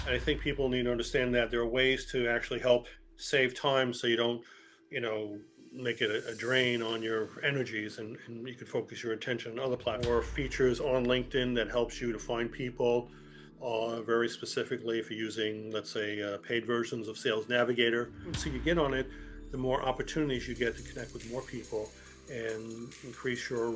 And I think people need to understand that there are ways to actually help save time so you don't, you know, make it a drain on your energies, and you can focus your attention on other platforms or features on LinkedIn that helps you to find people very specifically if you're using, let's say, paid versions of Sales Navigator. So you get on it, the more opportunities you get to connect with more people and increase your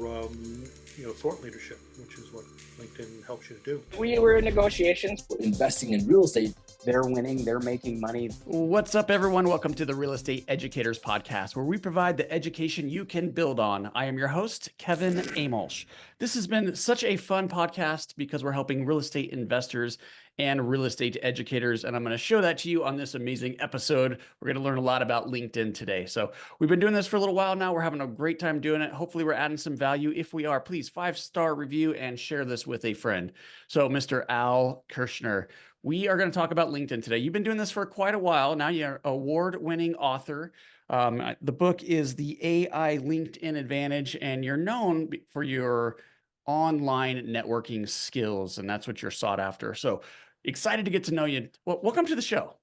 thought leadership, which is what LinkedIn helps you to do. We were in negotiations. Investing in real estate, they're winning, they're making money. What's up, everyone? Welcome to the Real Estate Educators Podcast, where we provide the education you can build on. I am your host, Kevin Amolsch. This has been such a fun podcast because we're helping real estate investors and real estate educators, and I'm going to show that to you on this amazing episode. We're going to learn a lot about LinkedIn today. So we've been doing this for a little while now. We're having a great time doing it. Hopefully we're adding some value. If we are, please 5-star review and share this with a friend. So Mr. Al Kushner, we are going to talk about LinkedIn today. You've been doing this for quite a while. Now you're an award-winning author. The book is The AI LinkedIn Advantage, and you're known for your online networking skills, and that's what you're sought after. So excited to get to know you. Well, welcome to the show.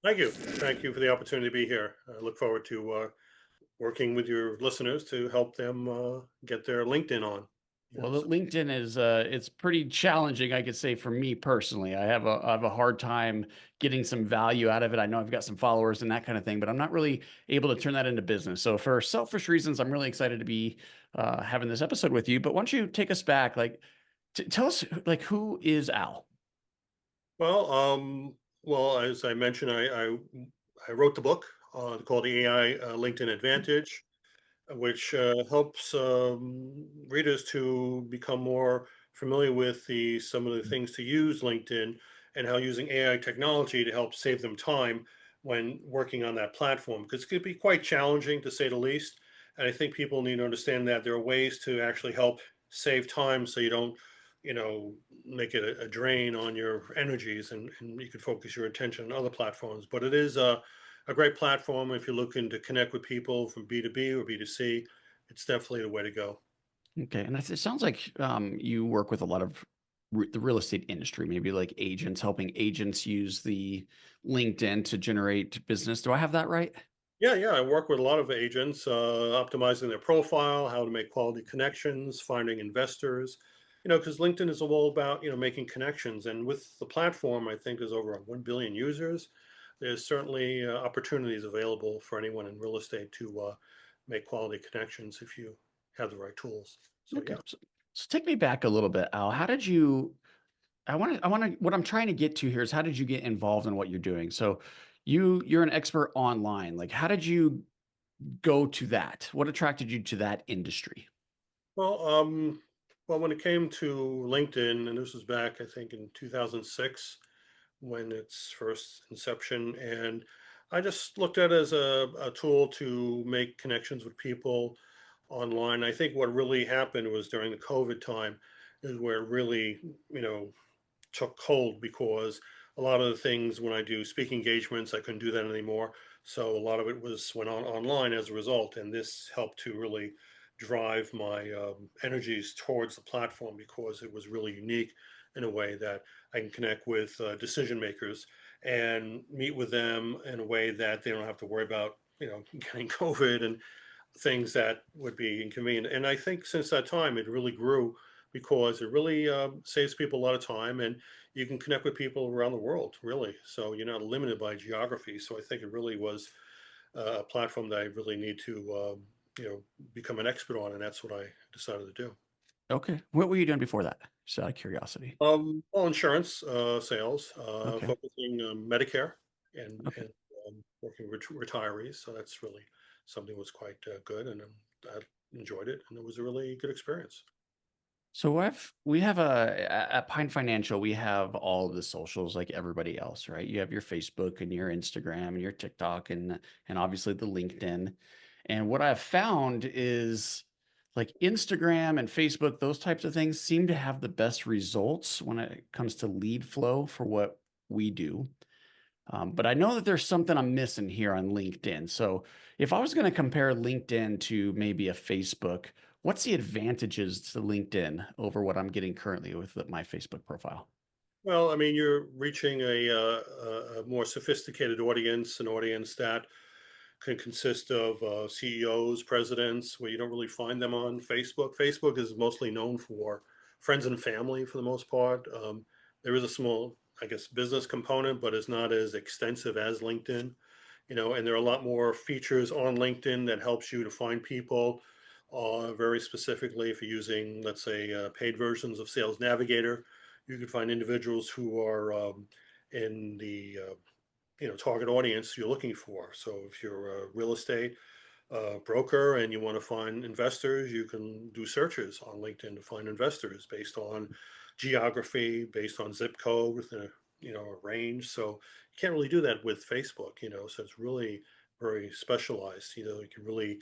Thank you. Thank you for the opportunity to be here. I look forward to working with your listeners to help them get their LinkedIn on. Well, LinkedIn is it's pretty challenging, I could say, for me personally. I have a hard time getting some value out of it. I know I've got some followers and that kind of thing, but I'm not really able to turn that into business. So for selfish reasons, I'm really excited to be having this episode with you. But why don't you take us back, tell us, who is Al? Well, as I mentioned, I wrote the book called the AI LinkedIn Advantage, which helps readers to become more familiar with some of the things to use LinkedIn and how using AI technology to help save them time when working on that platform, because it could be quite challenging to say the least. And I think people need to understand that there are ways to actually help save time so you don't, make it a drain on your energies, and you can focus your attention on other platforms. But it is a great platform if you're looking to connect with people from B2B or B2C. It's definitely the way to go. Okay, and it sounds like you work with a lot of the real estate industry, maybe like agents, helping agents use the LinkedIn to generate business. Do I have that right? Yeah. I work with a lot of agents, optimizing their profile, how to make quality connections, finding investors. Because LinkedIn is all about making connections, and with the platform, I think there's over 1 billion users. There's certainly opportunities available for anyone in real estate to make quality connections if you have the right tools. So Okay, yeah. so take me back a little bit, Al. How did you? I want to. What I'm trying to get to here is how did you get involved in what you're doing? So you're an expert online. Like, how did you go to that? What attracted you to that industry? Well, when it came to LinkedIn, and this was back, I think, in 2006, when its first inception, and I just looked at it as a tool to make connections with people online. I think what really happened was during the COVID time is where it really, you know, took hold, because a lot of the things when I do speaking engagements, I couldn't do that anymore. So a lot of it went on online as a result, and this helped to really drive my energies towards the platform, because it was really unique in a way that I can connect with decision makers and meet with them in a way that they don't have to worry about, getting COVID and things that would be inconvenient. And I think since that time, it really grew, because it really saves people a lot of time, and you can connect with people around the world, really. So you're not limited by geography. So I think it really was a platform that I really need to, become an expert on, and that's what I decided to do. Okay, what were you doing before that? Just out of curiosity. Well, insurance sales, Okay, focusing on Medicare and okay. and working with retirees. So that's really something that was quite good, and I enjoyed it, and it was a really good experience. So we have at Pine Financial, we have all of the socials like everybody else, right? You have your Facebook and your Instagram and your TikTok and obviously the LinkedIn. And what I've found is like Instagram and Facebook, those types of things seem to have the best results when it comes to lead flow for what we do. But I know that there's something I'm missing here on LinkedIn. So if I was going to compare LinkedIn to maybe a Facebook, what's the advantages to LinkedIn over what I'm getting currently with my Facebook profile? Well, I mean, you're reaching a more sophisticated audience, an audience that can consist of CEOs, presidents, where you don't really find them on Facebook. Facebook is mostly known for friends and family for the most part. There is a small, I guess, business component, but it's not as extensive as LinkedIn. And there are a lot more features on LinkedIn that helps you to find people very specifically. If you're using, let's say, paid versions of Sales Navigator, you can find individuals who are in the target audience you're looking for. So if you're a real estate broker and you want to find investors, you can do searches on LinkedIn to find investors based on geography, based on zip code within a range. So you can't really do that with Facebook. So it's really very specialized. You can really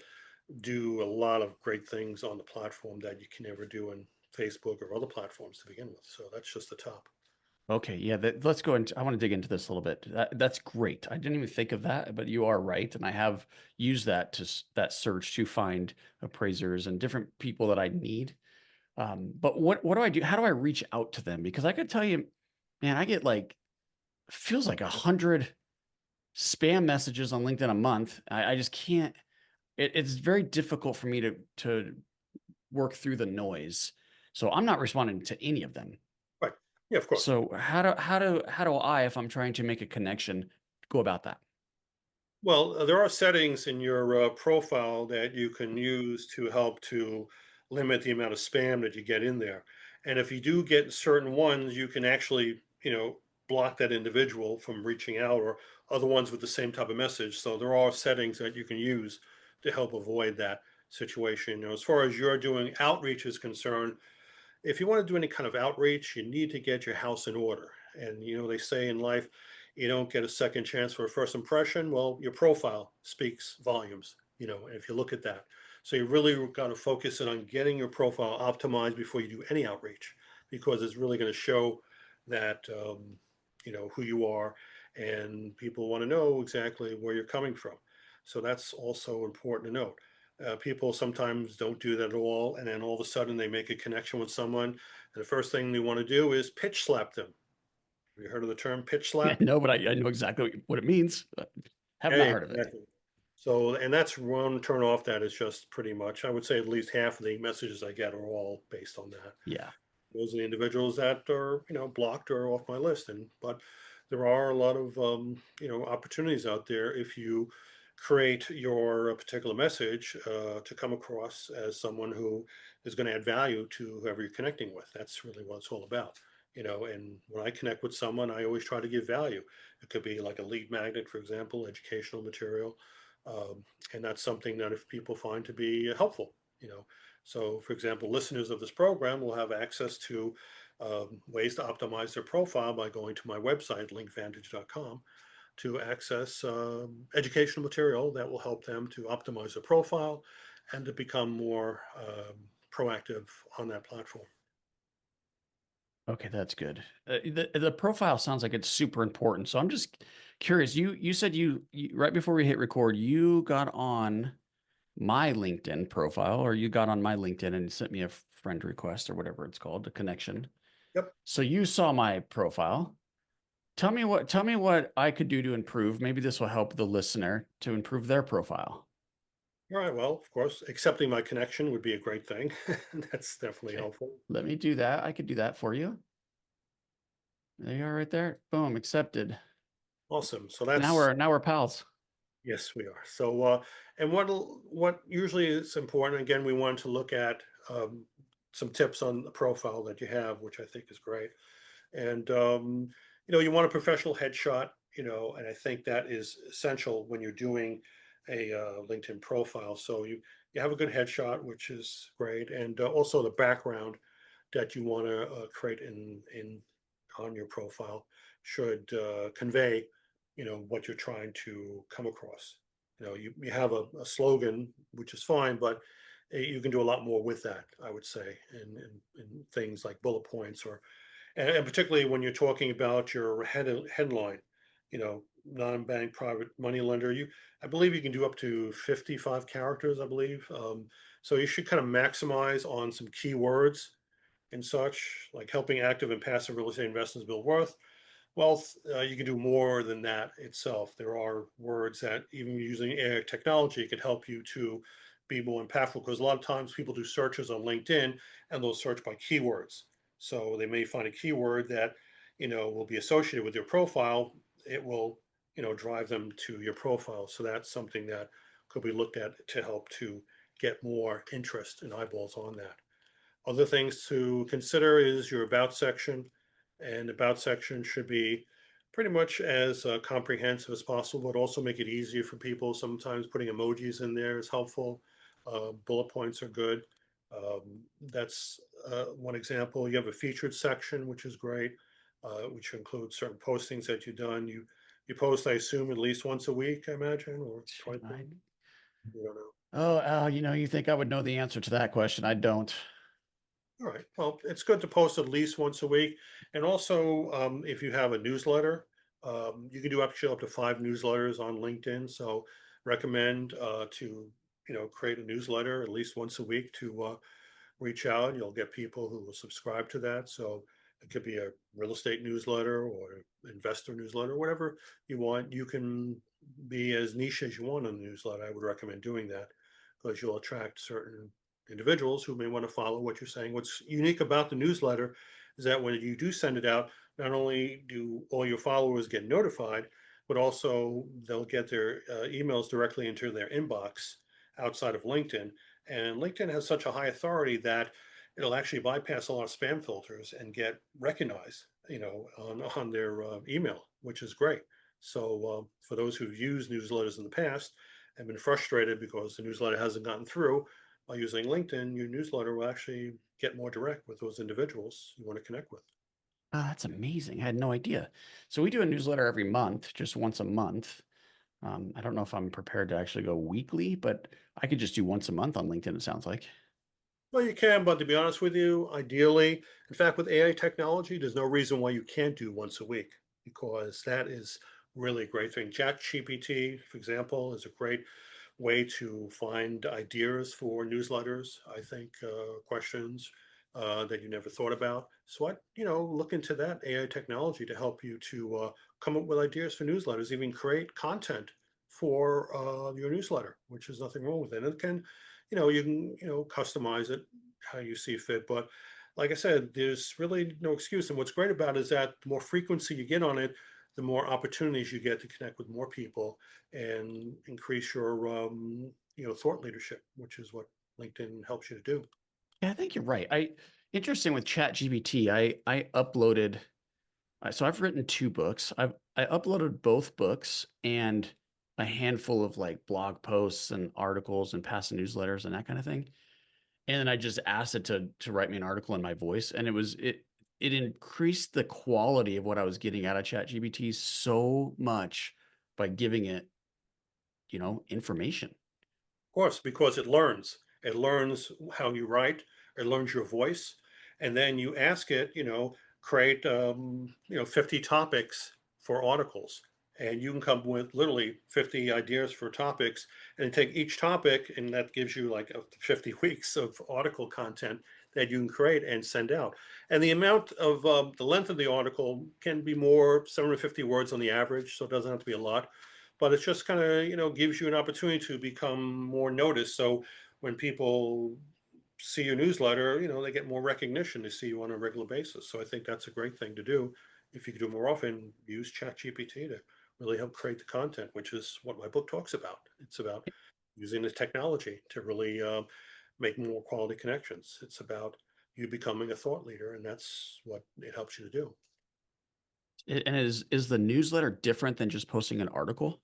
do a lot of great things on the platform that you can never do in Facebook or other platforms to begin with. So that's just the top. Okay, yeah, let's go into, I want to dig into this a little bit. That's great. I didn't even think of that, but you are right. And I have used that that search to find appraisers and different people that I need. But what do I do? How do I reach out to them? Because I could tell you, man, I get like, feels like 100 spam messages on LinkedIn a month. I just can't, it's very difficult for me to work through the noise. So I'm not responding to any of them. Right. Yeah, of course. So how do I, if I'm trying to make a connection, go about that? Well, there are settings in your profile that you can use to help to limit the amount of spam that you get in there. And if you do get certain ones, you can actually, block that individual from reaching out or other ones with the same type of message. So there are settings that you can use to help avoid that situation. As far as you're doing outreach is concerned, if you want to do any kind of outreach, you need to get your house in order. And they say in life, you don't get a second chance for a first impression. Well, your profile speaks volumes. And if you look at that, so you really got to focus in on getting your profile optimized before you do any outreach, because it's really going to show that who you are, and people want to know exactly where you're coming from. So that's also important to note. People sometimes don't do that at all, and then all of a sudden they make a connection with someone, and the first thing they want to do is pitch slap them. Have you heard of the term pitch slap? No, but I know exactly what it means. But have not Yeah, heard of it. exactly. So, and that's one turn off that is just pretty much, I would say at least half of the messages I get are all based on that. Yeah. Those are the individuals that are blocked or off my list. And but there are a lot of opportunities out there if you create your particular message to come across as someone who is going to add value to whoever you're connecting with. That's really what it's all about. And when I connect with someone, I always try to give value. It could be like a lead magnet, for example, educational material, um, and that's something that if people find to be helpful, you know so, for example, listeners of this program will have access to ways to optimize their profile by going to my website, linkvantage.com, to access educational material that will help them to optimize their profile and to become more proactive on that platform. Okay, that's good. The profile sounds like it's super important. So I'm just curious. You said you right before we hit record, you got on my LinkedIn profile, or you got on my LinkedIn and sent me a friend request or whatever it's called, a connection. Yep. So you saw my profile. Tell me what I could do to improve. Maybe this will help the listener to improve their profile. All right. Well, of course, accepting my connection would be a great thing. That's definitely Okay. helpful. Let me do that. I could do that for you. There you are right there. Boom, accepted. Awesome. So Now that's we're pals. Yes, we are. So, and what usually is important, again, we want to look at some tips on the profile that you have, which I think is great. And, you want a professional headshot, and I think that is essential when you're doing a LinkedIn profile. So you have a good headshot, which is great. And also the background that you want to create in on your profile should convey what you're trying to come across. You have a slogan, which is fine, but you can do a lot more with that, I would say, in things like bullet points, or and particularly when you're talking about your headline, non-bank private money lender. I believe you can do up to 55 characters, I believe. So you should kind of maximize on some keywords and such, like helping active and passive real estate investors build wealth. You can do more than that itself. There are words that even using AI technology could help you to be more impactful, because a lot of times people do searches on LinkedIn and they'll search by keywords. So they may find a keyword that, will be associated with your profile. It will, drive them to your profile. So that's something that could be looked at to help to get more interest and eyeballs on that. Other things to consider is your about section, and about section should be pretty much as comprehensive as possible, but also make it easier for people. Sometimes putting emojis in there is helpful. Bullet points are good. That's one example. You have a featured section, which is great, which includes certain postings that you've done. You post, I assume, at least once a week, I imagine, or twice a I, week. You don't know. oh, Al, you think I would know the answer to that question. I don't. All right. Well, it's good to post at least once a week. And also, if you have a newsletter, you can do actually up to 5 newsletters on LinkedIn. So recommend to, create a newsletter at least once a week to reach out. You'll get people who will subscribe to that. So it could be a real estate newsletter or investor newsletter, whatever you want. You can be as niche as you want on the newsletter. I would recommend doing that because you'll attract certain individuals who may want to follow what you're saying. What's unique about the newsletter is that when you do send it out, not only do all your followers get notified, but also they'll get their emails directly into their inbox outside of LinkedIn. And LinkedIn has such a high authority that it'll actually bypass a lot of spam filters and get recognized, on their email, which is great. So for those who've used newsletters in the past and been frustrated because the newsletter hasn't gotten through, by using LinkedIn, your newsletter will actually get more direct with those individuals you want to connect with. That's amazing. I had no idea. So we do a newsletter every month, just once a month. I don't know if I'm prepared to actually go weekly, but I could just do once a month on LinkedIn, it sounds like. Well, you can, but to be honest with you, ideally, in fact, with AI technology, there's no reason why you can't do once a week, because that is really a great thing. Chat GPT, for example, is a great way to find ideas for newsletters. I think questions that you never thought about. So look into that AI technology to help you to come up with ideas for newsletters, even create content for your newsletter, which is nothing wrong with it. And it can, you can, customize it how you see fit. But like I said, there's really no excuse. And what's great about it is that the more frequency you get on it, the more opportunities you get to connect with more people and increase your thought leadership, which is what LinkedIn helps you to do. Yeah, I think you're right. Interesting with Chat GBT. I uploaded. So I've written 2 books. I uploaded both books and a handful of like blog posts and articles and past newsletters and that kind of thing. And then I just asked it to write me an article in my voice, and it increased the quality of what I was getting out of ChatGPT so much by giving it, information. Of course, because it learns. It learns how you write. It learns your voice, and then you ask it. Create 50 topics for articles, and you can come with literally 50 ideas for topics, and take each topic, and that gives you like 50 weeks of article content that you can create and send out. And the amount of the length of the article can be more 750 words on the average, so it doesn't have to be a lot, but it's just kind of gives you an opportunity to become more noticed. So when people see your newsletter, they get more recognition to see you on a regular basis. So I think that's a great thing to do. If you could do more often, use ChatGPT to really help create the content, which is what my book talks about. It's about using the technology to really make more quality connections. It's about you becoming a thought leader, and that's what it helps you to do. And is the newsletter different than just posting an article?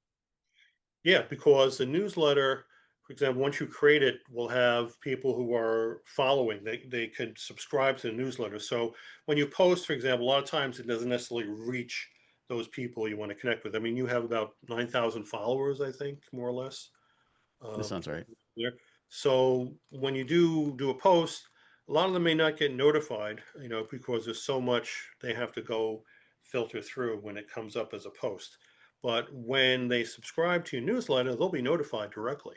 Yeah, because the newsletter, for example, once you create it, will have people who are following. They could subscribe to the newsletter. So when you post, for example, a lot of times it doesn't necessarily reach those people you want to connect with. I mean, you have about 9,000 followers, I think, more or less. This sounds right. There. So when you do a post, a lot of them may not get notified, because there's so much they have to go filter through when it comes up as a post. But when they subscribe to your newsletter, they'll be notified directly.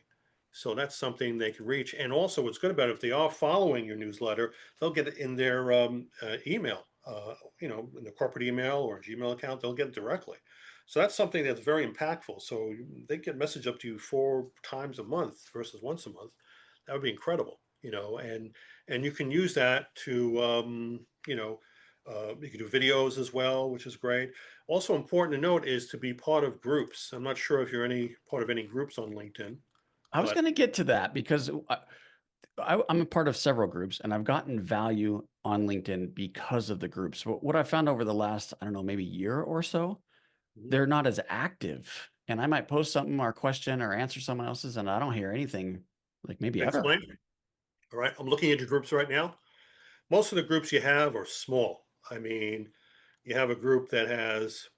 So that's something they can reach. And also, what's good about it, if they are following your newsletter, they'll get it in their email, in the corporate email or Gmail account, they'll get it directly. So that's something that's very impactful. So they get message up to you 4 times a month versus once a month. That would be incredible, and you can use that to, you can do videos as well, which is great. Also important to note is to be part of groups. I'm not sure if you're any part of any groups on LinkedIn, I was but going to get to that because I'm a part of several groups and I've gotten value on LinkedIn because of the groups. But what I found over the last, I don't know, maybe year or so, Mhm. they're not as active. And I might post something or question or answer someone else's and I don't hear anything like maybe ever. Explain. All right, I'm looking at your groups right now. Most of the groups you have are small. I mean, you have a group that has,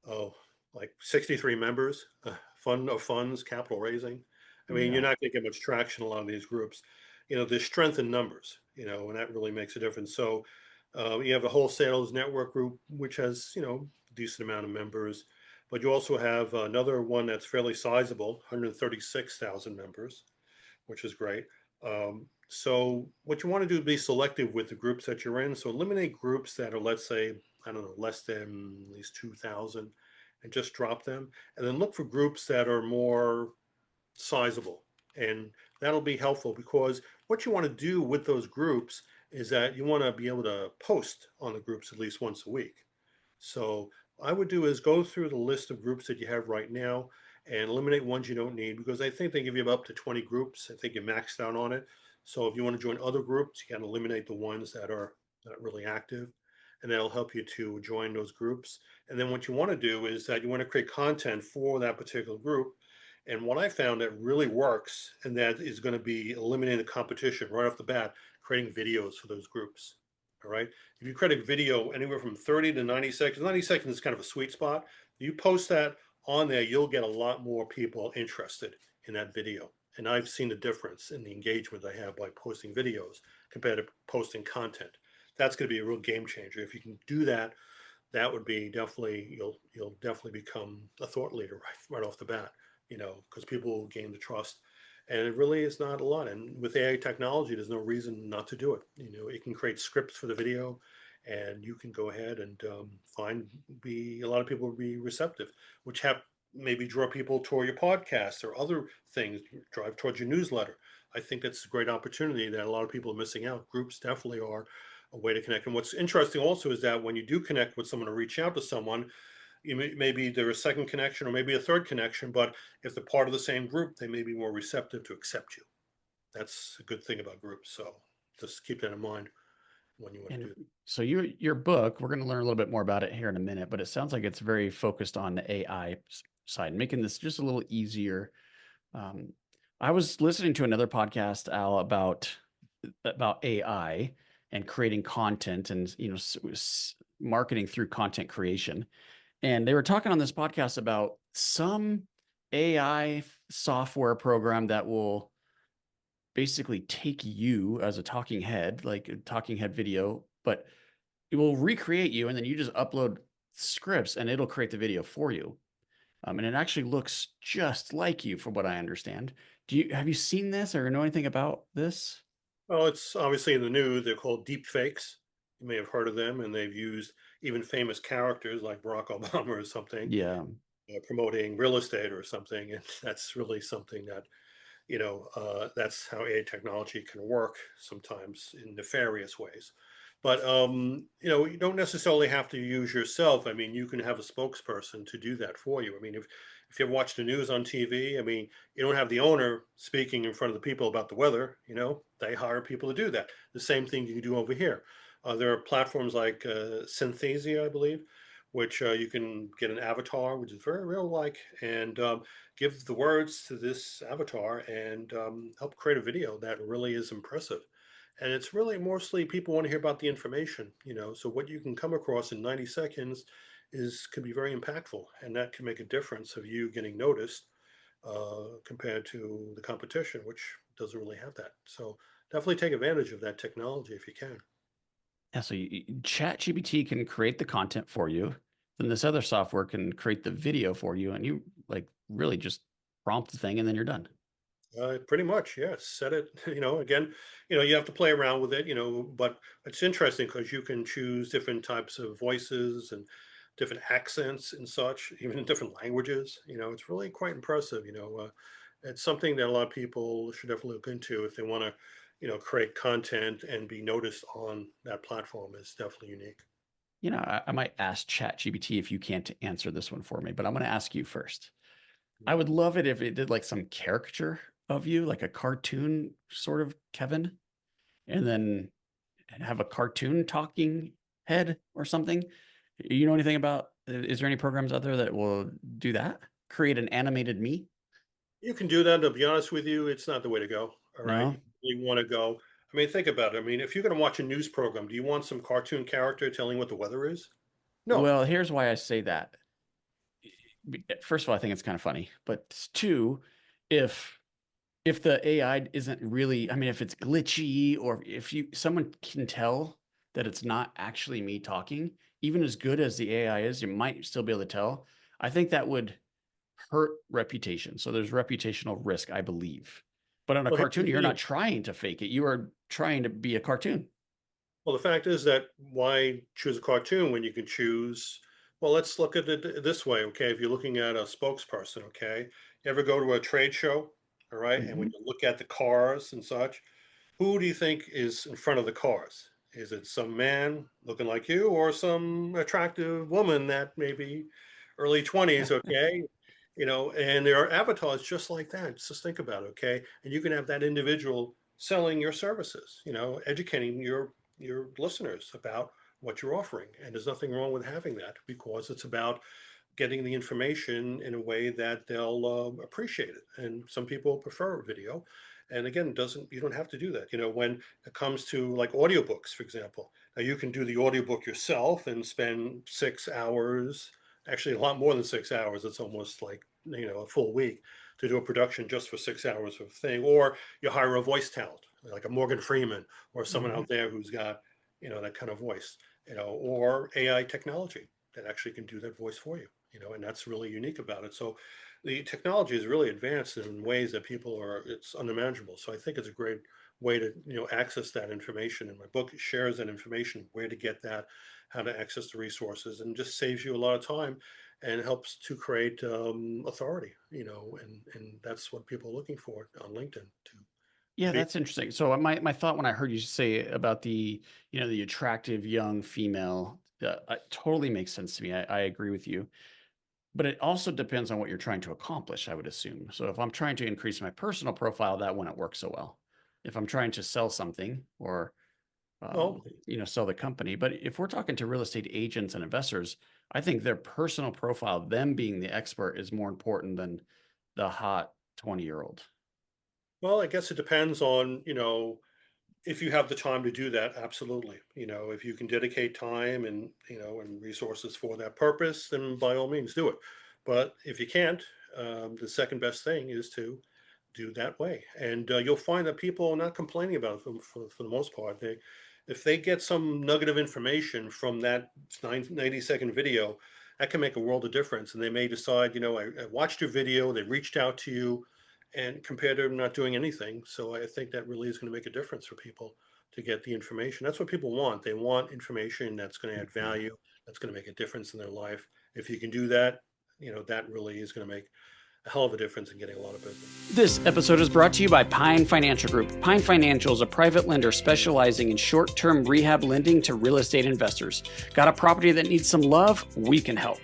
oh, like 63 members, fund of funds, capital raising. I mean, you're Yeah. not going to get much traction in a lot of these groups. There's strength in numbers, and that really makes a difference. So you have a wholesalers network group, which has, a decent amount of members, but you also have another one that's fairly sizable, 136,000 members, which is great. So what you want to do is be selective with the groups that you're in. So eliminate groups that are, let's say, I don't know, less than at least 2,000, and just drop them. And then look for groups that are more sizable. And that'll be helpful because what you want to do with those groups is that you want to be able to post on the groups at least once a week. So I would do is go through the list of groups that you have right now and eliminate ones you don't need, because I think they give you up to 20 groups. I think you're maxed out on it. So if you want to join other groups, you can eliminate the ones that are not really active, and that'll help you to join those groups. And then what you want to do is that you want to create content for that particular group. And what I found that really works, and that is going to be eliminating the competition right off the bat, creating videos for those groups. All right. If you create a video anywhere from 30 to 90 seconds, 90 seconds is kind of a sweet spot. You post that on there, you'll get a lot more people interested in that video. And I've seen the difference in the engagement I have by posting videos compared to posting content. That's going to be a real game changer. If you can do that, that would be definitely, you'll definitely become a thought leader right off the bat, because people will gain the trust. And it really is not a lot. And with AI technology, there's no reason not to do it. It can create scripts for the video, and you can go ahead and find be a lot of people will be receptive, which have maybe draw people toward your podcast or other things, drive towards your newsletter. I think that's a great opportunity that a lot of people are missing out. Groups definitely are a way to connect. And what's interesting also is that when you do connect with someone or reach out to someone, maybe they're a second connection or maybe a third connection, but if they're part of the same group, they may be more receptive to accept you. That's a good thing about groups. So just keep that in mind when you want to And do. so your book, we're going to learn a little bit more about it here in a minute, but it sounds like it's very focused on the AI side, making this just a little easier. Um, I was listening to another podcast, Al, about AI and creating content and marketing through content creation. And they were talking on this podcast about some AI software program that will basically take you as a talking head, like a talking head video, but it will recreate you and then you just upload scripts and it'll create the video for you. And it actually looks just like you from what I understand. Have you seen this or know anything about this? Well, it's obviously in the news. They're called deep fakes. You may have heard of them, and they've used even famous characters like Barack Obama or something, Yeah. promoting real estate or something. And that's really something that that's how AI technology can work sometimes in nefarious ways. But you don't necessarily have to use yourself. I mean, you can have a spokesperson to do that for you. I mean, if you watch the news on TV, I mean, you don't have the owner speaking in front of the people about the weather. They hire people to do that. The same thing you can do over here. There are platforms like Synthesia, I believe, which you can get an avatar, which is very real like, and give the words to this avatar and help create a video that really is impressive. And it's really mostly people want to hear about the information, So what you can come across in 90 seconds could be very impactful, and that can make a difference of you getting noticed compared to the competition, which doesn't really have that. So definitely take advantage of that technology if you can. Yeah. So ChatGPT can create the content for you. Then this other software can create the video for you. And you like really just prompt the thing and then you're done. Pretty much, yes. Set it, again, you have to play around with it, but it's interesting because you can choose different types of voices and different accents and such, even in different languages. It's really quite impressive. It's something that a lot of people should definitely look into if they want to, create content and be noticed on that platform. It's definitely unique. I might ask ChatGPT if you can't answer this one for me, but I'm going to ask you first. I would Mhm. love it if it did like some caricature of you, like a cartoon sort of Kevin, and then have a cartoon talking head or something. You know anything about, is there any programs out there that will do that? Create an animated me? You can do that. To be honest with you, it's not the way to go. All right. No? You want to go. I mean, think about it. I mean, if you're going to watch a news program, do you want some cartoon character telling what the weather is? No. Well, here's why I say that. First of all, I think it's kind of funny, but two, if the AI isn't really, I mean, if it's glitchy or if someone can tell that it's not actually me talking, even as good as the AI is, you might still be able to tell. I think that would hurt reputation. So there's reputational risk, I believe. But on a Well, here's cartoon, the you're thing. not trying to fake it. You are trying to be a cartoon. Well, the fact is that why choose a cartoon when you can choose? Well, let's look at it this way. Okay. If you're looking at a spokesperson, okay, you ever go to a trade show? All right. And when Mhm. you look at the cars and such, who do you think is in front of the cars? Is it some man looking like you or some attractive woman that maybe early 20s, okay? And there are avatars just like that. Just think about it, okay? And you can have that individual selling your services, educating your listeners about what you're offering. And there's nothing wrong with having that because it's about getting the information in a way that they'll appreciate it. And some people prefer video. And again, doesn't you don't have to do that. When it comes to like audiobooks, for example, now you can do the audiobook yourself and spend 6 hours, actually a lot more than 6 hours. It's almost like a full week to do a production just for 6 hours of thing. Or you hire a voice talent, like a Morgan Freeman or someone Mhm. out there who's got that kind of voice, or AI technology that actually can do that voice for you, and that's really unique about it. So the technology is really advanced in ways that it's unimaginable. So I think it's a great way to, access that information. And my book shares that information, where to get that, how to access the resources, and just saves you a lot of time and helps to create authority, and that's what people are looking for on LinkedIn to Yeah, be. that's interesting. So my thought when I heard you say about the attractive young female, totally makes sense to me. I agree with you. But it also depends on what you're trying to accomplish, I would assume. So if I'm trying to increase my personal profile, that wouldn't work so well. If I'm trying to sell something or Well, sell the company. But if we're talking to real estate agents and investors, I think their personal profile, them being the expert, is more important than the hot 20-year-old. I guess it depends on, if you have the time to do that, absolutely. If you can dedicate time and and resources for that purpose, then by all means do it. But if you can't, the second best thing is to do that way, and you'll find that people are not complaining about it for the most part. If they get some nugget of information from that 90-second video, that can make a world of difference, and they may decide, I watched your video, they reached out to you, and compared to not doing anything. So I think that really is going to make a difference for people to get the information. That's what people want. They want information that's going to add Mhm. value, that's going to make a difference in their life. If you can do that, that really is going to make a hell of a difference in getting a lot of business. This episode is brought to you by Pine Financial Group. Pine Financial is a private lender specializing in short term rehab lending to real estate investors. Got a property that needs some love? We can help.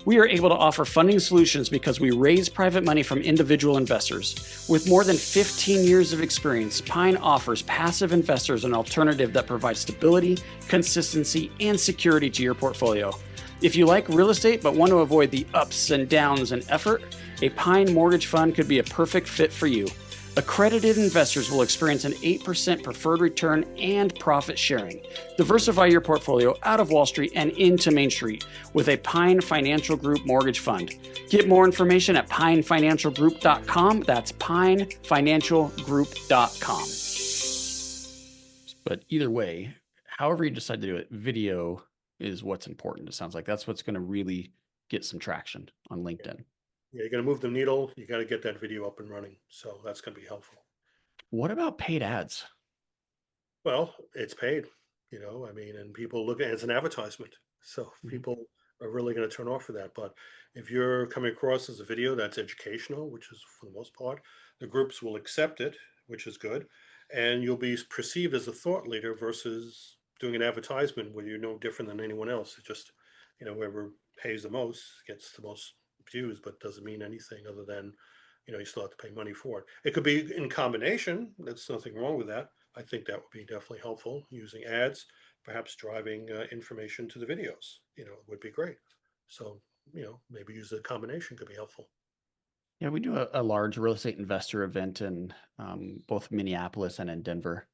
We are able to offer funding solutions because we raise private money from individual investors. With more than 15 years of experience, Pine offers passive investors an alternative that provides stability, consistency, and security to your portfolio. If you like real estate but want to avoid the ups and downs and effort, a Pine mortgage fund could be a perfect fit for you. Accredited investors will experience an 8% preferred return and profit sharing. Diversify your portfolio out of Wall Street and into Main Street with a Pine Financial Group mortgage fund. Get more information at pinefinancialgroup.com. That's pinefinancialgroup.com. But either way, however you decide to do it, video is what's important. It sounds like that's what's going to really get some traction on LinkedIn. you're going to move the needle. You got to get that video up and running. So that's going to be helpful. What about paid ads? Well, it's paid, I mean, and people look at it as an advertisement. So Mhm. people are really going to turn off for that. But if you're coming across as a video that's educational, which is for the most part, the groups will accept it, which is good. And you'll be perceived as a thought leader versus doing an advertisement where you're no different than anyone else. It's just, whoever pays the most gets the most views, but doesn't mean anything other than, you still have to pay money for it. It could be in combination. There's nothing wrong with that. I think that would be definitely helpful. Using ads, perhaps driving information to the videos, would be great. So, maybe use a combination could be helpful. Yeah, we do a large real estate investor event in both Minneapolis and in Denver.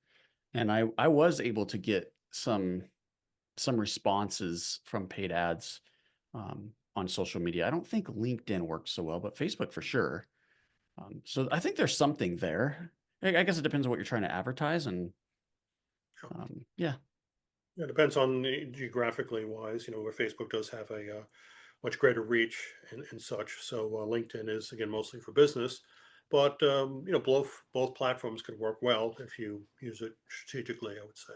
And I was able to get some responses from paid ads on social media. I don't think LinkedIn works so well, but Facebook for sure. So I think there's something there. I guess it depends on what you're trying to advertise, and Sure. yeah, Yeah, it depends on geographically wise, where Facebook does have a much greater reach and such. So LinkedIn is again mostly for business, but both platforms can work well if you use it strategically. I would say.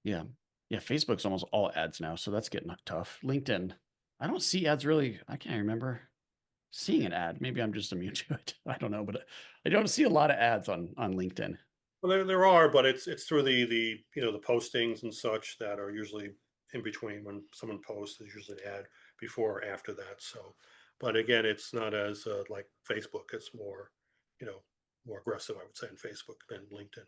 yeah, yeah. Facebook's almost all ads now, so that's getting tough. LinkedIn, I don't see ads really. I can't remember seeing an ad. Maybe I'm just immune to it. I don't know, but I don't see a lot of ads on LinkedIn. Well, there are, but it's through the postings and such that are usually in between when someone posts. There's usually an ad before or after that. So, but again, it's not as like Facebook. It's more, you know, more aggressive, I would say, in Facebook than LinkedIn.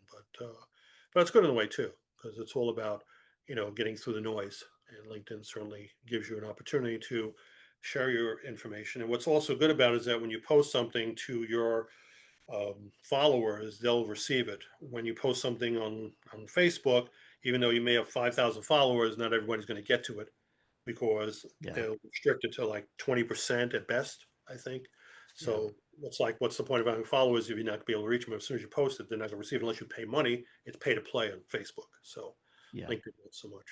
But it's good in a way too, because it's all about getting through the noise. And LinkedIn certainly gives you an opportunity to share your information. And what's also good about it is that when you post something to your followers, they'll receive it. When you post something on Facebook, even though you may have 5,000 followers, not everybody's going to get to it because Yeah, they'll restrict it to like 20% at best, I think. yeah, So it's like, what's the point of having followers if you're not going to be able to reach them? As soon as you post it, they're not going to receive it unless you pay money. It's pay to play on Facebook. So yeah. LinkedIn not so much.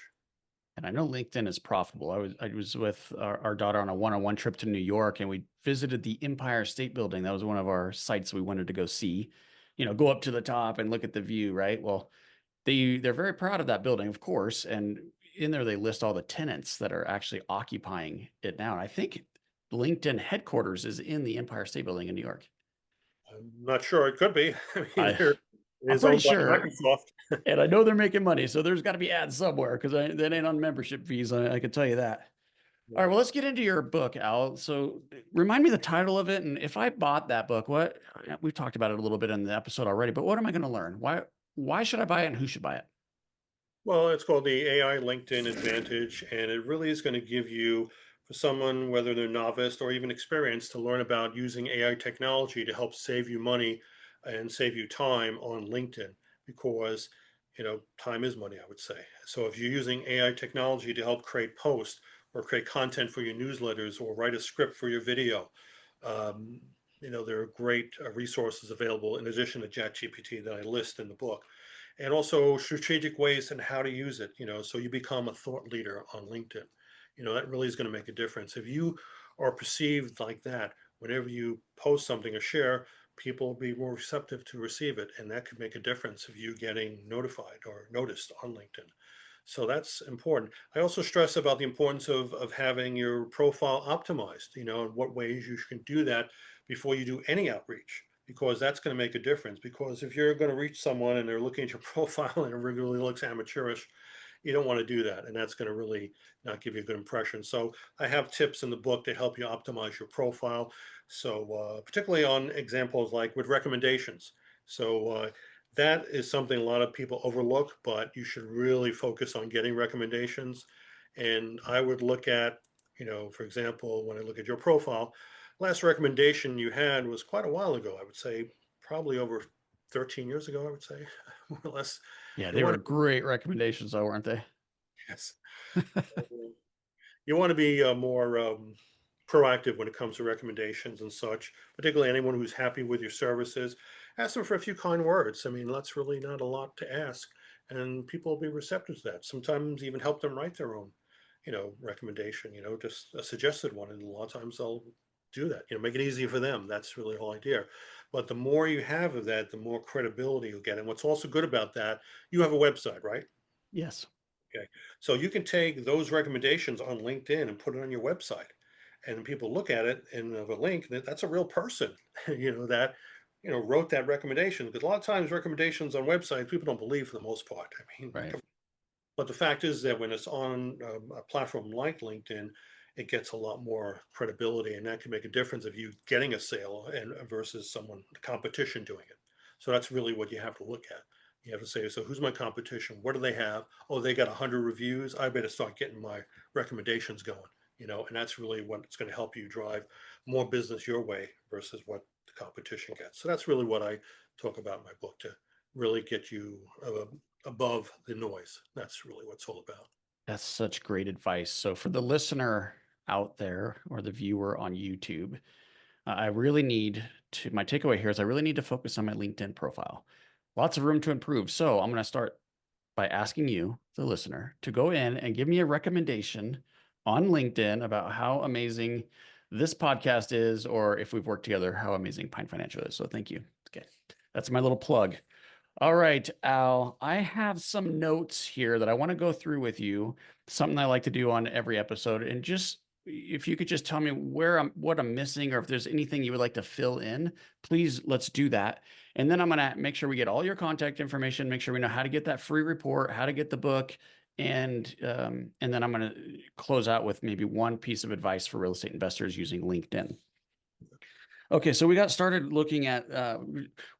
And I know LinkedIn is profitable. I was with our daughter on a one-on-one trip to New York, and we visited the Empire State Building. That was one of our sites we wanted to go see. Go up to the top and look at the view, right? Well, they're very proud of that building, of course, and in there they list all the tenants that are actually occupying it now. And I think LinkedIn headquarters is in the Empire State Building in New York. I'm not sure. It could be. I mean, I it I'm is pretty owned by sure, Microsoft. and I know they're making money, so there's got to be ads somewhere because that ain't on membership fees. I can tell you that. All right, well, let's get into your book, Al. So, remind me the title of it, and if I bought that book, what we've talked about it a little bit in the episode already, but what am I going to learn? Why should I buy it, and who should buy it? Well, it's called the AI LinkedIn Advantage, and it really is going to give you, for someone, whether they're novice or even experienced, to learn about using AI technology to help save you money and save you time on LinkedIn because, time is money, I would say. So if you're using AI technology to help create posts or create content for your newsletters or write a script for your video, um, there are great resources available in addition to ChatGPT that I list in the book, and also strategic ways and how to use it, so you become a thought leader on LinkedIn. That really is going to make a difference. If you are perceived like that, whenever you post something or share, people will be more receptive to receive it. And that could make a difference of you getting notified or noticed on LinkedIn. So that's important. I also stress about the importance of having your profile optimized, and what ways you can do that before you do any outreach, because that's going to make a difference. Because if you're going to reach someone and they're looking at your profile and it really looks amateurish, you don't want to do that. And that's going to really not give you a good impression. So I have tips in the book to help you optimize your profile. So particularly on examples like with recommendations. So that is something a lot of people overlook, but you should really focus on getting recommendations. And I would look at, for example, when I look at your profile, last recommendation you had was quite a while ago. I would say probably over 13 years ago, I would say, more or less. Yeah, You they want were to, great recommendations, though, weren't they? yes, you want to be more proactive when it comes to recommendations and such, particularly anyone who's happy with your services. Ask them for a few kind words. I mean, that's really not a lot to ask, and people will be receptive to that. Sometimes even help them write their own, recommendation, just a suggested one. And a lot of times they'll do that, make it easy for them. That's really the whole idea. But the more you have of that, the more credibility you'll get. And what's also good about that, you have a website, right? Yes. Okay. So you can take those recommendations on LinkedIn and put it on your website. And people look at it and of a link that's a real person, that, wrote that recommendation. Because a lot of times recommendations on websites, people don't believe for the most part. I mean, Right. but the fact is that when it's on a platform like LinkedIn, it gets a lot more credibility, and that can make a difference of you getting a sale and versus someone competition doing it. So that's really what you have to look at. You have to say, so who's my competition? What do they have? Oh, they got 100 reviews. I better start getting my recommendations going. And that's really what's going to help you drive more business your way versus what the competition gets. So that's really what I talk about in my book, to really get you above the noise. That's really what it's all about. That's such great advice. So for the listener out there or the viewer on YouTube, I really need to, my takeaway here is I really need to focus on my LinkedIn profile. Lots of room to improve. So I'm going to start by asking you, the listener, to go in and give me a recommendation on LinkedIn about how amazing this podcast is, or if we've worked together, how amazing Pine Financial is. So thank you. Okay. That's my little plug. All right, Al, I have some notes here that I want to go through with you, something I like to do on every episode. And just if you could just tell me what I'm missing, or if there's anything you would like to fill in, please let's do that. And then I'm going to make sure we get all your contact information, make sure we know how to get that free report, how to get the book. And then I'm going to close out with maybe one piece of advice for real estate investors using LinkedIn. Okay, so we got started looking at,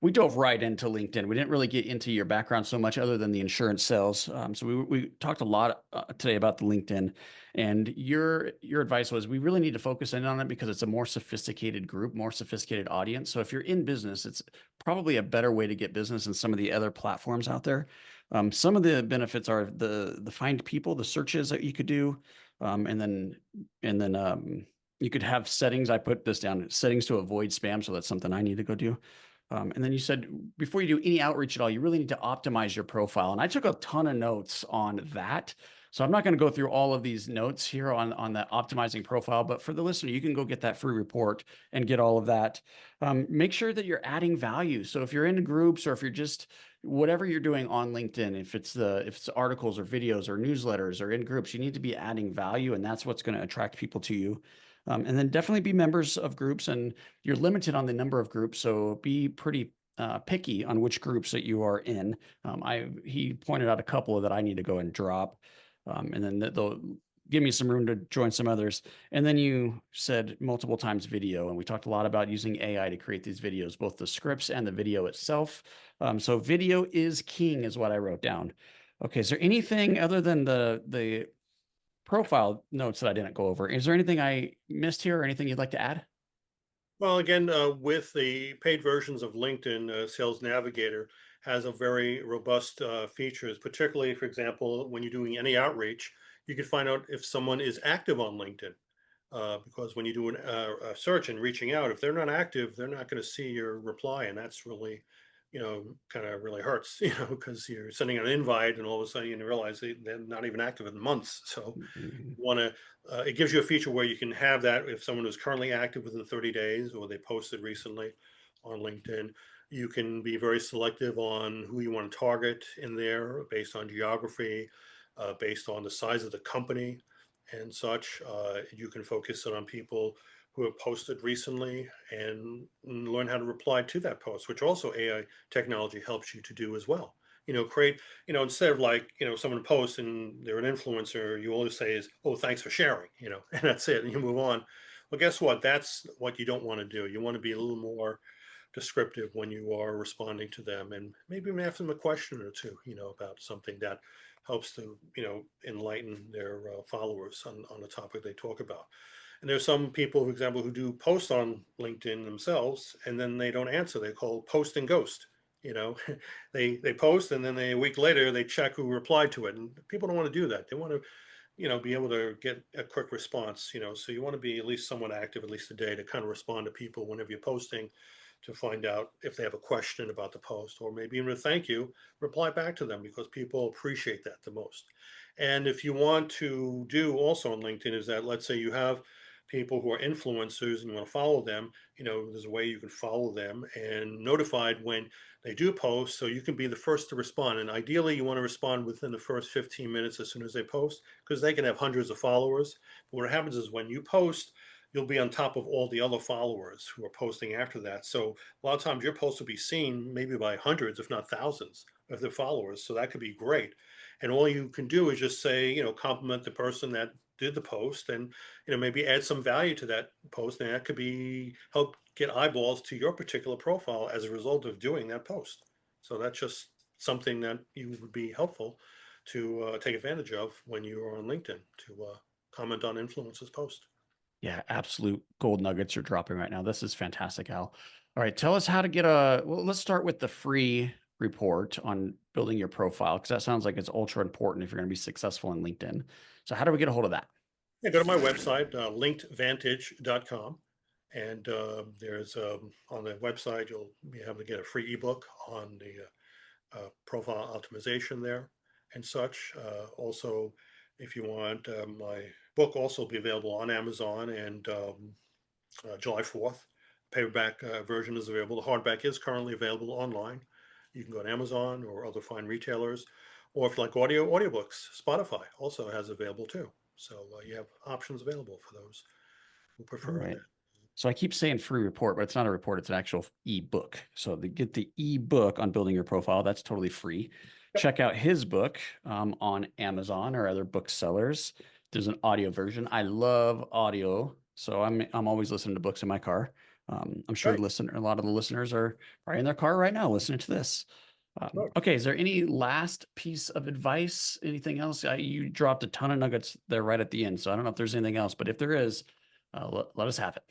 we dove right into LinkedIn. We didn't really get into your background so much other than the insurance sales. So we talked a lot today about the LinkedIn, and your advice was we really need to focus in on it because it's a more sophisticated group, more sophisticated audience. So if you're in business, it's probably a better way to get business than some of the other platforms out there. Some of the benefits are the find people, the searches that you could do, and then you could have settings. I put this down, settings to avoid spam. So that's something I need to go do. And then you said before you do any outreach at all, you really need to optimize your profile. And I took a ton of notes on that. So I'm not going to go through all of these notes here on the optimizing profile, but for the listener, you can go get that free report and get all of that. Make sure that you're adding value. So if you're in groups, or if you're just whatever you're doing on LinkedIn, if it's articles or videos or newsletters or in groups, you need to be adding value, and that's what's going to attract people to you. And then definitely be members of groups, and you're limited on the number of groups. So be pretty picky on which groups that you are in. He pointed out a couple that I need to go and drop, and then they'll give me some room to join some others. And then you said multiple times video, and we talked a lot about using AI to create these videos, both the scripts and the video itself. So video is king, is what I wrote down. Okay, is there anything other than the profile notes that I didn't go over? Is there anything I missed here, or anything you'd like to add? Well, again, with the paid versions of LinkedIn, Sales Navigator has a very robust features, particularly, for example, when you're doing any outreach, you can find out if someone is active on LinkedIn. Because when you do a search and reaching out, if they're not active, they're not going to see your reply. And that's really, kind of really hurts, because you're sending an invite and all of a sudden you realize they're not even active in months. So Mhm. want to it gives you a feature where you can have that if someone is currently active within 30 days or they posted recently on LinkedIn. You can be very selective on who you want to target in there based on geography, based on the size of the company and such. You can focus it on people who have posted recently and learn how to reply to that post, which also AI technology helps you to do as well. Create, instead of like, someone posts and they're an influencer, you always say is, oh, thanks for sharing, and that's it. And you move on. Well, guess what? That's what you don't want to do. You want to be a little more descriptive when you are responding to them, and maybe even ask them a question or two, about something that helps to, enlighten their followers on the topic they talk about. And there's some people, for example, who do post on LinkedIn themselves and then they don't answer. They call post and ghost. You know, they post and then a week later they check who replied to it. And people don't want to do that. They want to, be able to get a quick response. So you want to be at least somewhat active, at least a day, to kind of respond to people whenever you're posting, to find out if they have a question about the post, or maybe even a thank you, reply back to them, because people appreciate that the most. And if you want to do also on LinkedIn is that, let's say you have people who are influencers and you want to follow them, there's a way you can follow them and notified when they do post, so you can be the first to respond. And ideally, you want to respond within the first 15 minutes as soon as they post, because they can have hundreds of followers. But what happens is when you post, you'll be on top of all the other followers who are posting after that. So a lot of times your post will be seen maybe by hundreds, if not thousands of their followers. So that could be great. And all you can do is just say, compliment the person that did the post, and maybe add some value to that post, and that could be help get eyeballs to your particular profile as a result of doing that post. So that's just something that you would be helpful to take advantage of when you are on LinkedIn, to comment on influencers post. Yeah, absolute gold nuggets you're dropping right now. This is fantastic, Al. All right, tell us how to well, let's start with the free report on building your profile, because that sounds like it's ultra important if you're going to be successful in LinkedIn. So how do we get a hold of that? Yeah, go to my website, linkedvantage.com. And there's on the website, you'll be able to get a free ebook on the profile optimization there and such. Also, if you want, my book also will be available on Amazon, and July 4th. Paperback version is available. The hardback is currently available online. You can go to Amazon or other fine retailers. Or if you like audiobooks, Spotify also has available too. So you have options available for those who All prefer right. that. So I keep saying free report, but it's not a report. It's an actual ebook. So to get the ebook on building your profile, that's totally free. Yep. Check out his book on Amazon or other booksellers. There's an audio version. I love audio, so I'm always listening to books in my car. I'm sure Right. a lot of the listeners are probably in their car right now listening to this. Right. Okay, is there any last piece of advice? Anything else? You dropped a ton of nuggets there right at the end, so I don't know if there's anything else, but if there is, let us have it.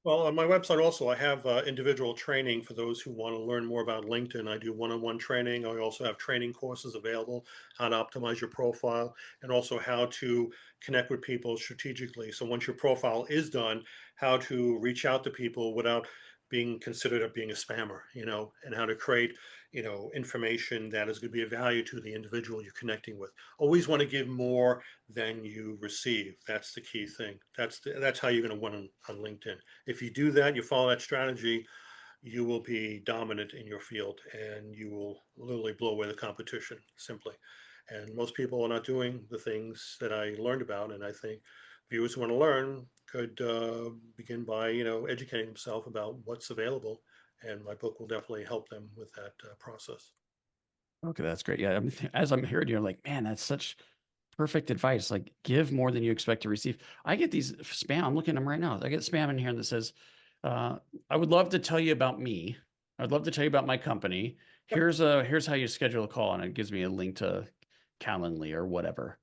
Well, on my website also, I have individual training for those who want to learn more about LinkedIn. I do one-on-one training. I also have training courses available, how to optimize your profile, and also how to connect with people strategically. So once your profile is done, how to reach out to people without being considered of being a spammer, and how to create, information that is going to be of value to the individual you're connecting with. Always want to give more than you receive. That's the key thing. That's how you're going to win on LinkedIn. If you do that, you follow that strategy, you will be dominant in your field and you will literally blow away the competition simply. And most people are not doing the things that I learned about. And I think viewers who want to learn could begin by, educating themselves about what's available. And my book will definitely help them with that process. Okay, that's great. Yeah, as I'm hearing you, I'm like, man, that's such perfect advice. Like, give more than you expect to receive. I get these spam. I'm looking at them right now. I get spam in here that says, "I would love to tell you about me. I'd love to tell you about my company. Yep. Here's how you schedule a call," and it gives me a link to Calendly or whatever.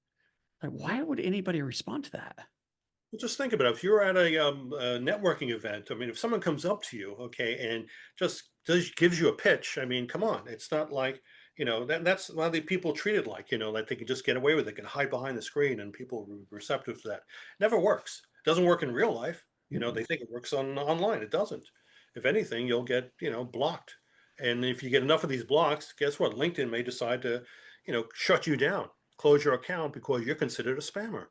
Like, why would anybody respond to that? Well, just think about it. If you're at a networking event, I mean, if someone comes up to you, okay, and gives you a pitch, I mean, come on, it's not like, that's why the people treat it like they can just get away with it, they can hide behind the screen and people are receptive to that. Never works. It doesn't work in real life. They Mm-mm. think it works online. It doesn't. If anything, you'll get, blocked. And if you get enough of these blocks, guess what? LinkedIn may decide to, shut you down, close your account because you're considered a spammer.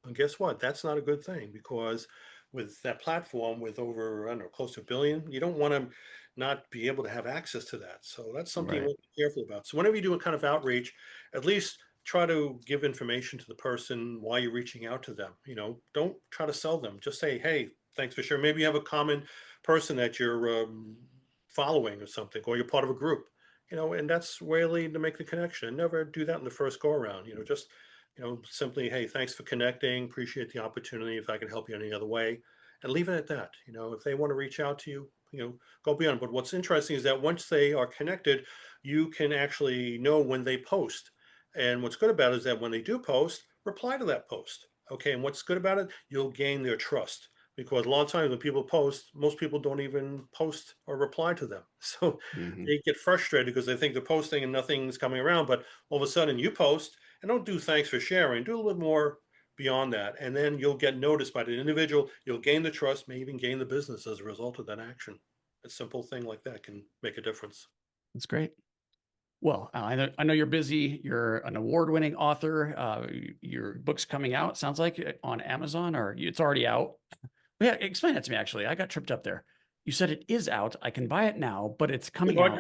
And guess what? That's not a good thing because with that platform with over, I don't know, close to a billion, you don't want to not be able to have access to that. So that's something you Right. want to be careful about. So whenever you do a kind of outreach, at least try to give information to the person while you're reaching out to them. Don't try to sell them. Just say, hey, thanks for sharing. Maybe you have a common person that you're following or something, or you're part of a group. And that's really to make the connection. Never do that in the first go around. Just simply, hey, thanks for connecting. Appreciate the opportunity. If I can help you any other way, and leave it at that. If they want to reach out to you, go beyond. But what's interesting is that once they are connected, you can actually know when they post. And what's good about it is that when they do post, reply to that post. Okay. And what's good about it, you'll gain their trust because a lot of times when people post, most people don't even post or reply to them. So Hmm. they get frustrated because they think they're posting and nothing's coming around. But all of a sudden you post and don't do thanks for sharing, do a little bit more beyond that. And then you'll get noticed by the individual. You'll gain the trust, may even gain the business as a result of that action. A simple thing like that can make a difference. That's great. Well, I know you're busy. You're an award-winning author. Your book's coming out, sounds like, on Amazon, or it's already out. Yeah, explain that to me, actually. I got tripped up there. You said it is out. I can buy it now, but it's The coming out.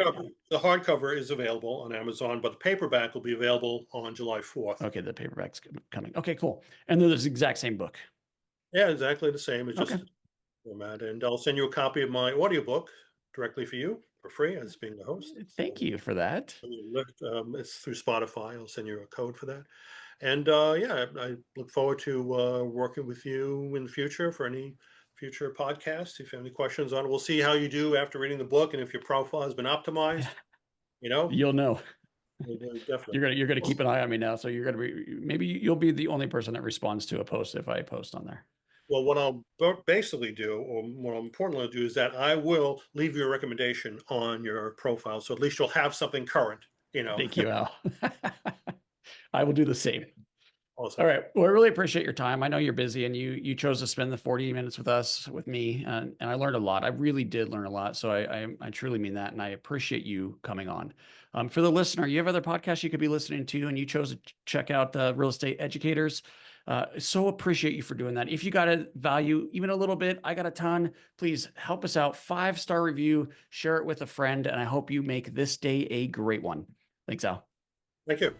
hardcover is available on Amazon, but the paperback will be available on July 4th. Okay, the paperback's coming. Okay, cool. And then there's the exact same book. Yeah, exactly the same. It's Okay. just format, and I'll send you a copy of my audiobook directly for you for free as being the host. Thank you for that. It's through Spotify. I'll send you a code for that. And yeah, I look forward to working with you in the future for any future podcasts. If you have any questions on it, we'll see how you do after reading the book and if your profile has been optimized. You know, You'll know. definitely. You're gonna keep an eye on me now. So you're gonna be, maybe you'll be the only person that responds to a post if I post on there. Well, what I'll basically do, or more importantly do, is that I will leave you a recommendation on your profile, so at least you'll have something current. Thank you, Al. I will do the same. Also, All right. Well, I really appreciate your time. I know you're busy, and you chose to spend the 40 minutes with me, and I learned a lot. I really did learn a lot. So I truly mean that, and I appreciate you coming on. For the listener, you have other podcasts you could be listening to, and you chose to check out the Real Estate Educators. So appreciate you for doing that. If you got a value, even a little bit, I got a ton. Please help us out. 5-star review, share it with a friend, and I hope you make this day a great one. Thanks, Al. thank you.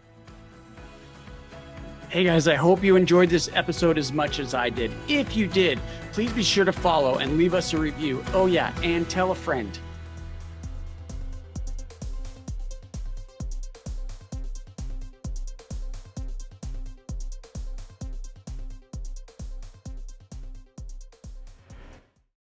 Hey guys, I hope you enjoyed this episode as much as I did. If you did, please be sure to follow and leave us a review. Oh yeah, and tell a friend.